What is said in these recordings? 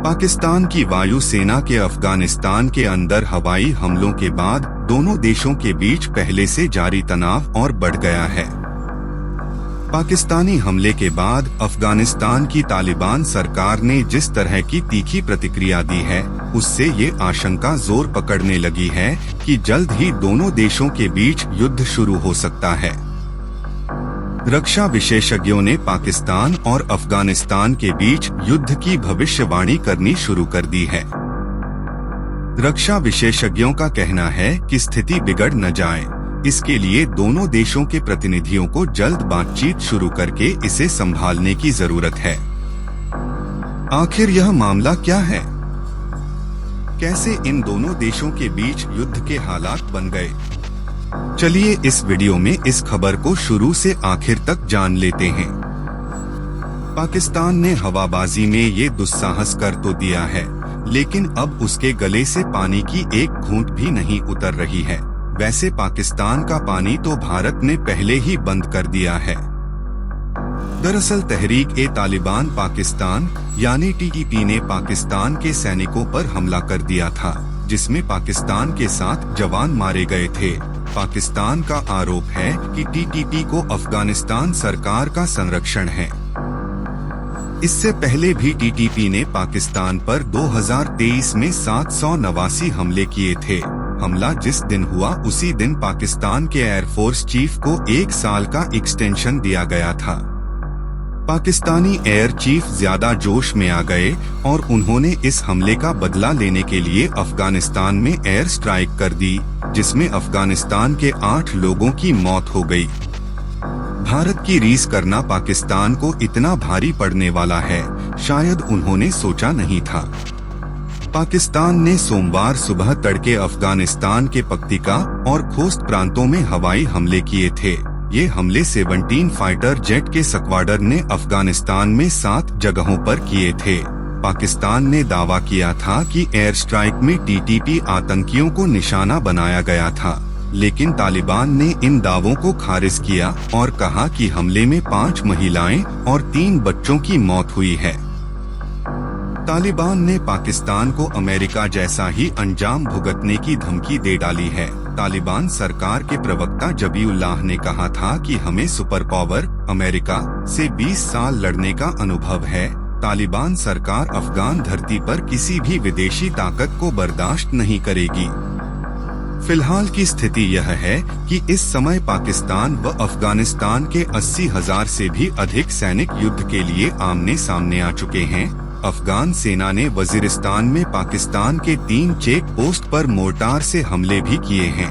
पाकिस्तान की वायुसेना के अफगानिस्तान के अंदर हवाई हमलों के बाद दोनों देशों के बीच पहले से जारी तनाव और बढ़ गया है। पाकिस्तानी हमले के बाद अफगानिस्तान की तालिबान सरकार ने जिस तरह की तीखी प्रतिक्रिया दी है, उससे ये आशंका जोर पकड़ने लगी है कि जल्द ही दोनों देशों के बीच युद्ध शुरू हो सकता है। रक्षा विशेषज्ञों ने पाकिस्तान और अफगानिस्तान के बीच युद्ध की भविष्यवाणी करनी शुरू कर दी है। रक्षा विशेषज्ञों का कहना है कि स्थिति बिगड़ न जाए, इसके लिए दोनों देशों के प्रतिनिधियों को जल्द बातचीत शुरू करके इसे संभालने की जरूरत है। आखिर यह मामला क्या है? कैसे इन दोनों देशों के बीच युद्ध के हालात बन गए? चलिए इस वीडियो में इस खबर को शुरू से आखिर तक जान लेते हैं। पाकिस्तान ने हवाबाजी में ये दुस्साहस कर तो दिया है, लेकिन अब उसके गले से पानी की एक घूंट भी नहीं उतर रही है। वैसे पाकिस्तान का पानी तो भारत ने पहले ही बंद कर दिया है। दरअसल तहरीक-ए-तालिबान पाकिस्तान यानी टीटीपी ने पाकिस्तान के सैनिकों पर हमला कर दिया था, जिसमें पाकिस्तान के 7 जवान मारे गए थे। पाकिस्तान का आरोप है कि टीटीपी को अफगानिस्तान सरकार का संरक्षण है। इससे पहले भी टीटीपी ने पाकिस्तान पर 2023 में 789 हमले किए थे। हमला जिस दिन हुआ उसी दिन पाकिस्तान के एयरफोर्स चीफ को 1 साल का एक्सटेंशन दिया गया था। पाकिस्तानी एयर चीफ ज्यादा जोश में आ गए और उन्होंने इस हमले का बदला लेने के लिए अफगानिस्तान में एयर स्ट्राइक कर दी, जिसमें अफगानिस्तान के 8 लोगों की मौत हो गई। भारत की रीस करना पाकिस्तान को इतना भारी पड़ने वाला है, शायद उन्होंने सोचा नहीं था। पाकिस्तान ने सोमवार सुबह तड़के अफगानिस्तान के पक्तिका और खोस्त प्रांतों में हवाई हमले किए थे। ये हमले 17 फाइटर जेट के स्क्वाड्रन ने अफगानिस्तान में 7 जगहों पर किए थे। पाकिस्तान ने दावा किया था कि एयर स्ट्राइक में टीटीपी आतंकियों को निशाना बनाया गया था, लेकिन तालिबान ने इन दावों को खारिज किया और कहा कि हमले में 5 महिलाएं और 3 बच्चों की मौत हुई है। तालिबान ने पाकिस्तान को अमेरिका जैसा ही अंजाम भुगतने की धमकी दे डाली है। तालिबान सरकार के प्रवक्ता जबीउल्लाह ने कहा था कि हमें सुपर पावर अमेरिका से 20 साल लड़ने का अनुभव है। तालिबान सरकार अफगान धरती पर किसी भी विदेशी ताकत को बर्दाश्त नहीं करेगी। फिलहाल की स्थिति यह है कि इस समय पाकिस्तान व अफगानिस्तान के 80,000 से भी अधिक सैनिक युद्ध के लिए आमने सामने आ चुके हैं। अफगान सेना ने वजीरिस्तान में पाकिस्तान के 3 चेक पोस्ट पर मोर्टार से हमले भी किए हैं।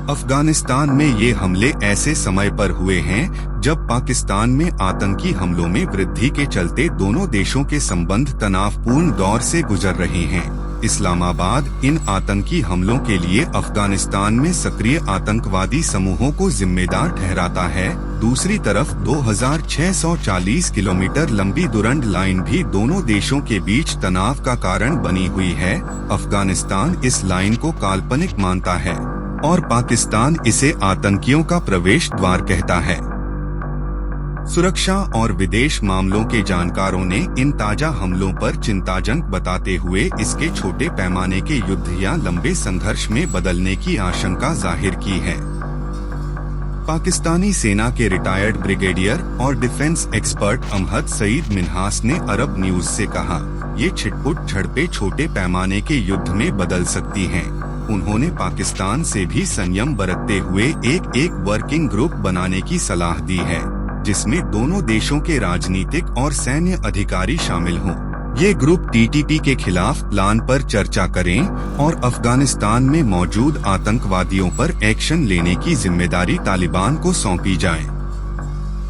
अफगानिस्तान में ये हमले ऐसे समय पर हुए हैं जब पाकिस्तान में आतंकी हमलों में वृद्धि के चलते दोनों देशों के संबंध तनावपूर्ण दौर से गुजर रहे हैं। इस्लामाबाद इन आतंकी हमलों के लिए अफगानिस्तान में सक्रिय आतंकवादी समूहों को जिम्मेदार ठहराता है। दूसरी तरफ 2640 किलोमीटर लंबी दुरंड लाइन भी दोनों देशों के बीच तनाव का कारण बनी हुई है। अफगानिस्तान इस लाइन को काल्पनिक मानता है और पाकिस्तान इसे आतंकियों का प्रवेश द्वार कहता है। सुरक्षा और विदेश मामलों के जानकारों ने इन ताजा हमलों पर चिंताजनक बताते हुए इसके छोटे पैमाने के युद्ध या लंबे संघर्ष में बदलने की आशंका जाहिर की है। पाकिस्तानी सेना के रिटायर्ड ब्रिगेडियर और डिफेंस एक्सपर्ट अमहद सईद मिन्हास ने अरब न्यूज से कहा, ये छिटपुट झड़पें छोटे पैमाने के युद्ध में बदल सकती हैं। उन्होंने पाकिस्तान से भी संयम बरतते हुए एक वर्किंग ग्रुप बनाने की सलाह दी है, जिसमें दोनों देशों के राजनीतिक और सैन्य अधिकारी शामिल हों। ये ग्रुप टीटीपी के खिलाफ प्लान पर चर्चा करें और अफगानिस्तान में मौजूद आतंकवादियों पर एक्शन लेने की जिम्मेदारी तालिबान को सौंपी जाए।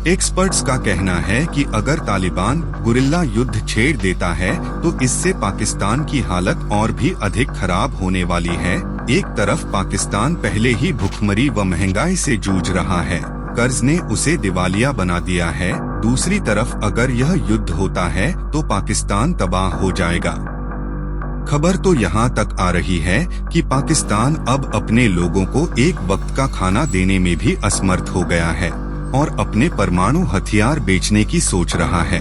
एक्सपर्ट्स का कहना है कि अगर तालिबान गुरिल्ला युद्ध छेड़ देता है तो इससे पाकिस्तान की हालत और भी अधिक खराब होने वाली है। एक तरफ पाकिस्तान पहले ही भुखमरी व महंगाई से जूझ रहा है, कर्ज ने उसे दिवालिया बना दिया है। दूसरी तरफ अगर यह युद्ध होता है तो पाकिस्तान तबाह हो जाएगा। खबर तो यहाँ तक आ रही है कि पाकिस्तान अब अपने लोगों को एक वक्त का खाना देने में भी असमर्थ हो गया है और अपने परमाणु हथियार बेचने की सोच रहा है।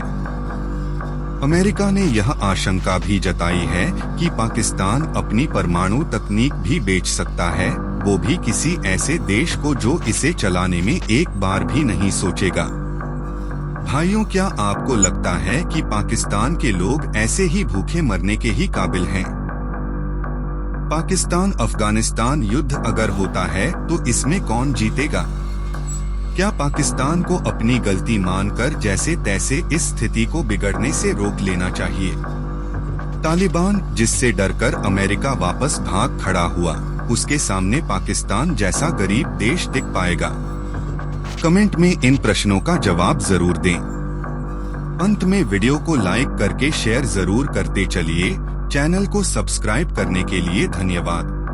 अमेरिका ने यह आशंका भी जताई है कि पाकिस्तान अपनी परमाणु तकनीक भी बेच सकता है, वो भी किसी ऐसे देश को जो इसे चलाने में एक बार भी नहीं सोचेगा। भाइयों, क्या आपको लगता है कि पाकिस्तान के लोग ऐसे ही भूखे मरने के ही काबिल हैं? पाकिस्तान अफगानिस्तान युद्ध अगर होता है तो इसमें कौन जीतेगा? क्या पाकिस्तान को अपनी गलती मानकर जैसे तैसे इस स्थिति को बिगड़ने से रोक लेना चाहिए? तालिबान, जिससे डरकर अमेरिका वापस भाग खड़ा हुआ, उसके सामने पाकिस्तान जैसा गरीब देश टिक पाएगा? कमेंट में इन प्रश्नों का जवाब जरूर दें। अंत में वीडियो को लाइक करके शेयर जरूर करते चलिए। चैनल को सब्सक्राइब करने के लिए धन्यवाद।